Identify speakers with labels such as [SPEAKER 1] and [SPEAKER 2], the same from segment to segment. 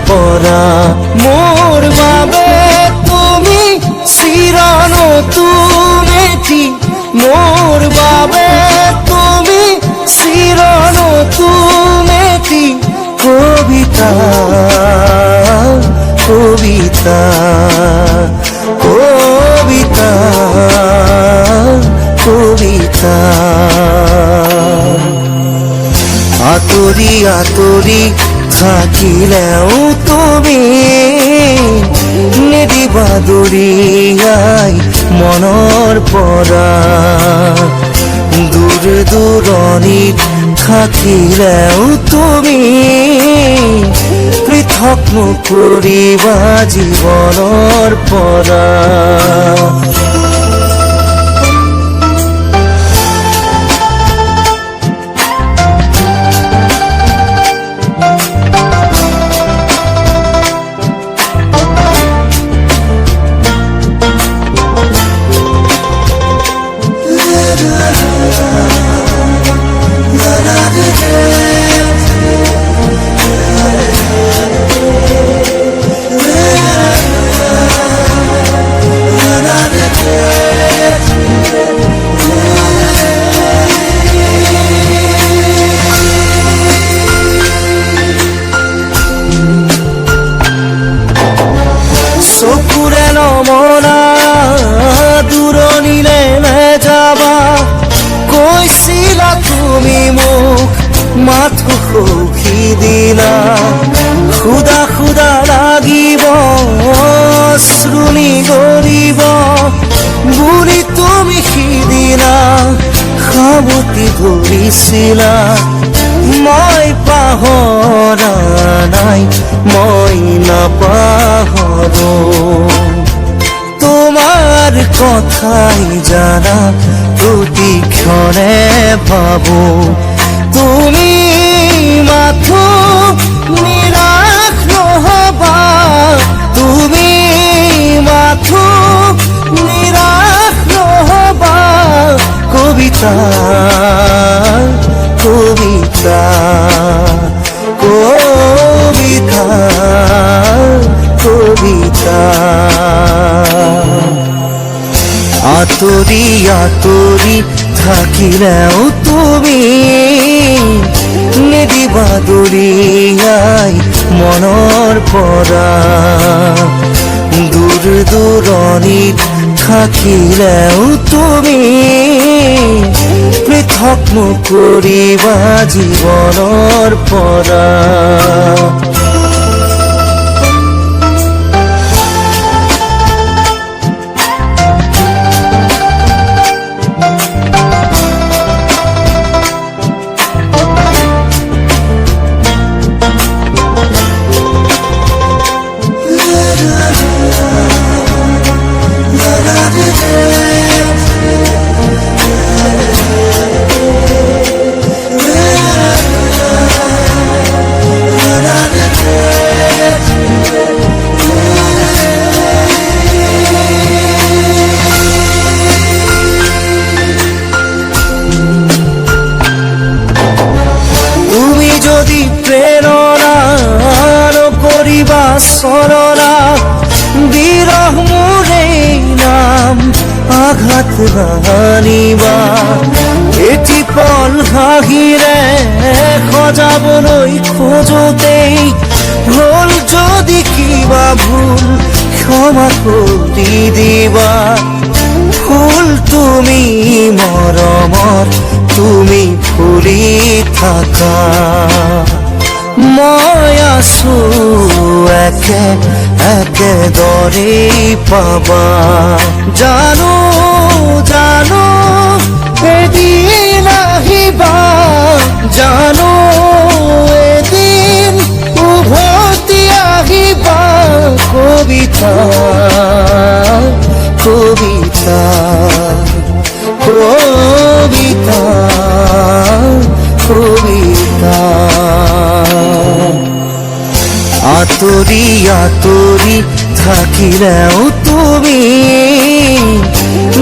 [SPEAKER 1] পৰা মোৰ বাবে তুমি চিৰন তুমেটি মোৰ বাবে তুমি চিৰন তুমেটি কবিতা কবিতা কবিতা কবিতা আতৰি আতৰি থাকিলেও তুমি নিদিবা দূৰিয়াই মনৰ পৰা দূৰ দূৰণিত থাকিলেও তুমি পৃথক নকৰিবা জীৱনৰ পৰা চকুৰে নমনা দূৰণিলে নেযাবা কৈছিলা তুমি মোক মাথো সখী দিলা খুদা খুদা লাগিব শ্ৰুণি গৰিব বুলি তুমি সিদিনা সাৱটি ধৰিছিলা মই পাহৰা নাই মই নাপাহৰো তোমাৰ কথাই জানা প্ৰতিক্ষণে ভাবো তুমি মাথো নিৰাশ নহবা তুমি মাথো নিৰাশ নহবা কবিতা কবিতা কবিতা কবিতা আতৰি আতৰি থাকিলেও তুমি নিদিবা দূৰিয়াই মনৰ পৰা দূৰ দূৰণিত থাকিলেও তুমি পৃথক নকৰিবা জীৱনৰ পৰা সরলা বিরহ মোরে নাম আঘাত হানিবা এটি পল হাহিরে সজাবলৈ খোজোতেই হল যদি কিবা ভুল ক্ষমা কৰি দিবা ফুল তুমি মৰমত তুমি ফুলি থাকা মই আছো একে একেদৰেই পাবা জানো জানো এদিন আহিবা জানো এদিন উভতি আহিবা কবিতা কবিতা কবিতা কবিতা আতৰি আতৰি থাকিলেও তুমি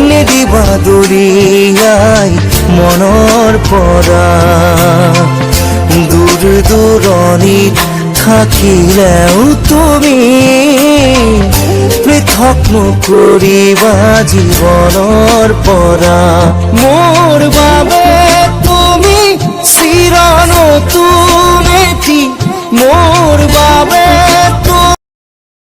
[SPEAKER 1] নিদিবা দূৰিয়াই মনৰ পৰা দূৰ দূৰণিত থাকিলেও তুমি পৃথক নকৰিবা জীৱনৰ পৰা।